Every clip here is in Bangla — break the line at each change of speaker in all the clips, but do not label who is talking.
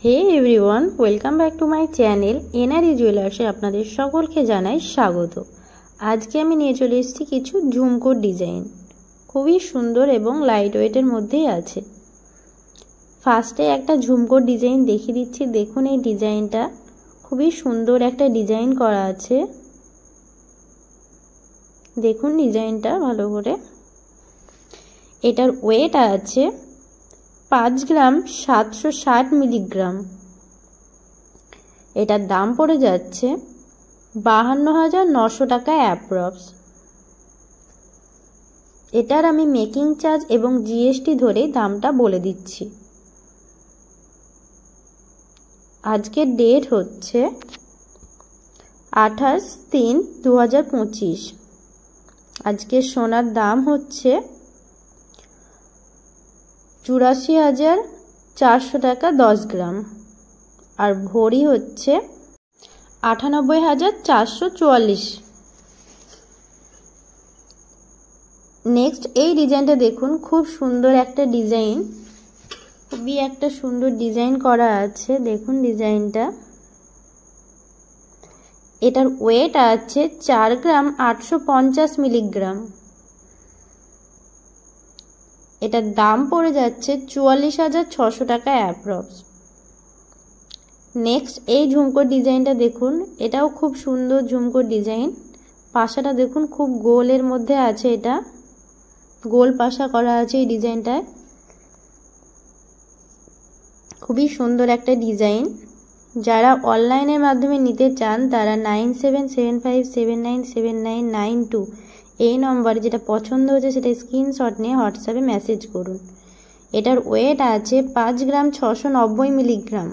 Hey everyone, welcome back to my channel NRE জুয়েলার্সে আপনাদের সকলকে জানাই স্বাগত। আজকে আমি নিয়ে চলে এসেছি কিছু ঝুমকোর ডিজাইন, খুবই সুন্দর এবং লাইট ওয়েটের মধ্যেই আছে। ফার্স্টে একটা ঝুমকোর ডিজাইন দেখিয়ে দিচ্ছি। দেখুন, এই ডিজাইনটা খুবই সুন্দর একটা ডিজাইন করা আছে। দেখুন ডিজাইনটা ভালো করে। এটার ওয়েট আছে 5 গ্রাম 760 মিলিগ্রাম। এটার দাম পড়ে যাচ্ছে 52,900 টাকা অ্যাপ্রক্স। এটার আমি মেকিং চার্জ এবং জিএসটি ধরে দামটা বলে দিচ্ছি। আজকের ডেট হচ্ছে 28/3/2025। আজকের সোনার দাম হচ্ছে 84,400 টাকা 10 গ্রাম, আর ভরি হচ্ছে 98,444। নেক্সট এই ডিজাইনটা দেখুন, খুব সুন্দর একটা ডিজাইন, খুবই একটা সুন্দর ডিজাইন করা আছে। দেখুন ডিজাইনটা। এটার ওয়েট আছে 4 গ্রাম 850 মিলিগ্রাম। এটার দাম পড়ে যাচ্ছে 44,600 টাকা অ্যাপ্রক্স। নেক্সট এই ঝুমকোর ডিজাইনটা দেখুন, এটাও খুব সুন্দর ঝুমকোর ডিজাইন। পাশাটা দেখুন, খুব গোলের মধ্যে আছে। এটা গোল পাশা করা আছে এই ডিজাইনটায়। খুবই সুন্দর একটা ডিজাইন। যারা অনলাইনের মাধ্যমে নিতে চান তারা 9775797992 এই নম্বরে যেটা পছন্দ হচ্ছে সেটা স্ক্রিনশট নিয়ে হোয়াটসঅ্যাপে মেসেজ করুন। এটার ওয়েট আছে 5 গ্রাম 690 মিলিগ্রাম।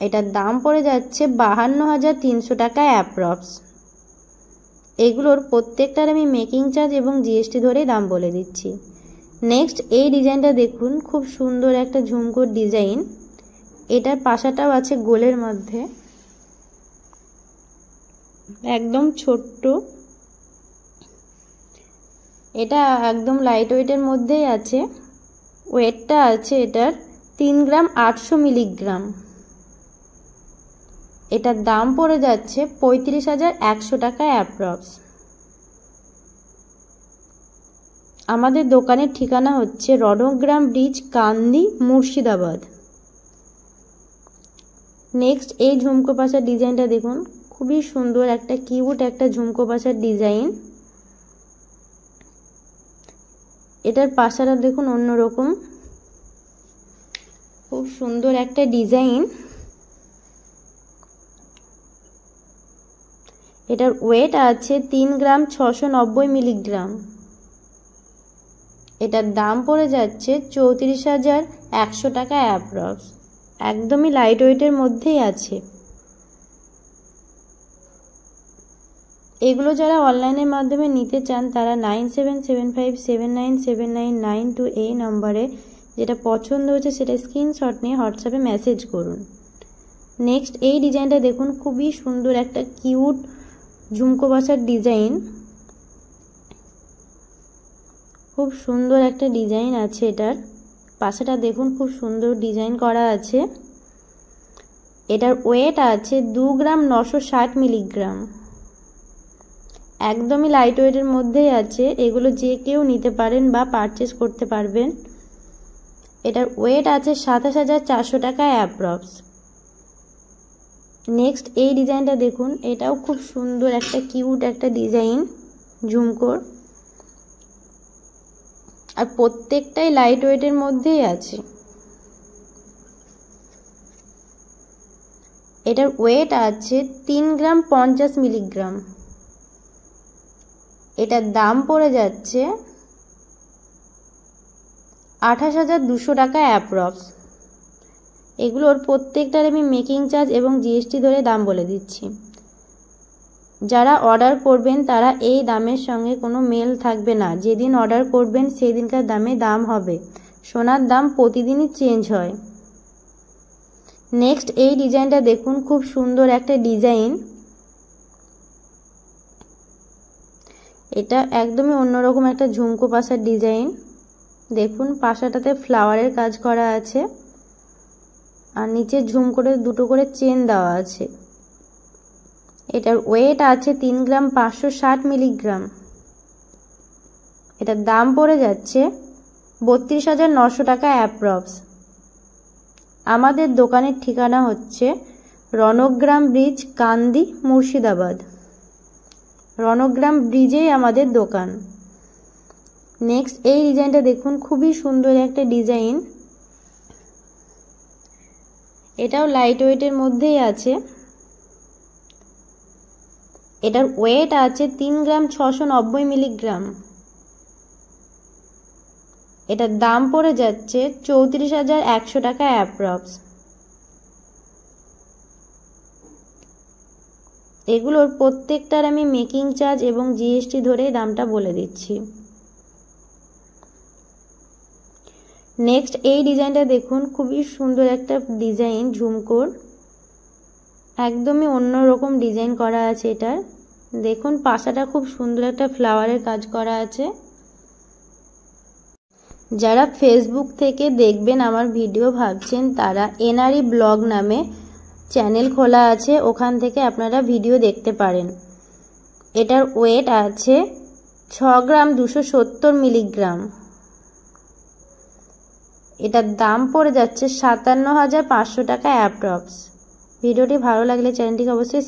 এটার দাম পড়ে যাচ্ছে 52,300 টাকা অ্যাপ্রক্স। এগুলোর প্রত্যেকটার আমি মেকিং চার্জ এবং জিএসটি ধরে দাম বলে দিচ্ছি। নেক্সট এই ডিজাইনটা দেখুন, খুব সুন্দর একটা ঝুমকোর ডিজাইন। এটার পাশাটাও আছে গোলের মধ্যে, একদম ছোট্ট। এটা একদম লাইট ওয়েটের মধ্যেই আছে। ওয়েটটা আছে এটার 3 গ্রাম 800 মিলিগ্রাম। এটার দাম পড়ে যাচ্ছে 35,100 টাকা অ্যাপ্রক্স। আমাদের দোকানের ঠিকানা হচ্ছে রণগ্রাম ব্রিজ, কান্দি, মুর্শিদাবাদ। নেক্সট এই ঝুমকো পাশার ডিজাইনটা দেখুন, খুবই সুন্দর একটা কিউট একটা ঝুমকো পাশার ডিজাইন। এটার পাশাটা দেখুন অন্যরকম, খুব সুন্দর একটা ডিজাইন। এটার ওয়েট আছে 3 গ্রাম 690 মিলিগ্রাম। এটার দাম পড়ে যাচ্ছে 34,100 টাকা অ্যাপ্রক্স। একদমই লাইট ওয়েটের মধ্যেই আছে। এগুলো যারা অনলাইনের মাধ্যমে নিতে চান তারা 9775797992 এই নম্বরে যেটা পছন্দ হচ্ছে সেটা স্ক্রিনশট নিয়ে হোয়াটসঅ্যাপে মেসেজ করুন। নেক্সট এই ডিজাইনটা দেখুন, খুবই সুন্দর একটা কিউট ঝুমকো বাসার ডিজাইন। খুব সুন্দর একটা ডিজাইন আছে। এটার পাশাটা দেখুন, খুব সুন্দর ডিজাইন করা আছে। এটার ওয়েট আছে 2 গ্রাম 960 মিলিগ্রাম। একদমই লাইট ওয়েটের মধ্যেই আছে। এগুলো যে কেউ নিতে পারেন বা পারচেস করতে পারবেন। এটার ওয়েট আছে 27,400 টাকা অ্যাপ্রক্স। নেক্সট এই ডিজাইনটা দেখুন, এটাও খুব সুন্দর একটা কিউট একটা ডিজাইন ঝুমকোর, আর প্রত্যেকটাই লাইট ওয়েটের মধ্যেই আছে। এটার ওয়েট আছে 3 গ্রাম 50 মিলিগ্রাম। এটার দাম পড়ে যাচ্ছে 28,200 টাকা অ্যাপ্রক্স। এগুলোর প্রত্যেকটার আমি মেকিং চার্জ এবং জিএসটি ধরে দাম বলে দিচ্ছি। যারা অর্ডার করবেন তারা এই দামের সঙ্গে কোনো মেল থাকবে না। যেদিন অর্ডার করবেন সেই দিনকার দাম হবে। সোনার দাম প্রতিদিনই চেঞ্জ হয়। নেক্সট এই ডিজাইনটা দেখুন, খুব সুন্দর একটা ডিজাইন। এটা একদমই অন্যরকম একটা ঝুমকো পাশার ডিজাইন। দেখুন পাশাটাতে ফ্লাওয়ারের কাজ করা আছে। আর নিচে ঝুম করে দুটো করে চেন দেওয়া আছে। এটার ওয়েট আছে 3 গ্রাম 560 মিলিগ্রাম। এটার দাম পড়ে যাচ্ছে 32,900 টাকা অ্যাপ্রক্স। আমাদের দোকানের ঠিকানা হচ্ছে রণগ্রাম ব্রিজ, কান্দি, মুর্শিদাবাদ। রণগ্রাম ব্রিজেই আমাদের দোকান। নেক্সট এই ডিজাইনটা দেখুন, খুবই সুন্দর একটা ডিজাইন। এটাও লাইট ওয়েটের মধ্যেই আছে। এটার ওয়েট আছে 3 গ্রাম 690 মিলিগ্রাম। এটার দাম পড়ে যাচ্ছে 34,100 টাকা অ্যাপ্রক্স। এগুলোর প্রত্যেকটার আমি মেকিং চার্জ এবং জিএসটি ধরে দামটা বলে দিচ্ছি। নেক্সট এই ডিজাইনটা দেখুন, খুবই সুন্দর একটা ডিজাইন, ঝুমকোর একদমই অন্যরকম ডিজাইন করা আছে। এটার দেখুন পাশাটা খুব সুন্দর একটা ফ্লাওয়ারের কাজ করা আছে। যারা ফেসবুক থেকে দেখবেন আমার ভিডিও ভাবছেন, তারা এনআরই ব্লগ নামে চ্যানেল খোলা আছে, ওখান থেকে আপনারা ভিডিও দেখতে পারেন। এটার ওয়েট আছে 6 গ্রাম 270 মিলিগ্রাম। এটার দাম পড়ে যাচ্ছে 57,500 টাকা অ্যাপ্রক্স। ভিডিওটি ভালো লাগলে চ্যানেলটিকে অবশ্যই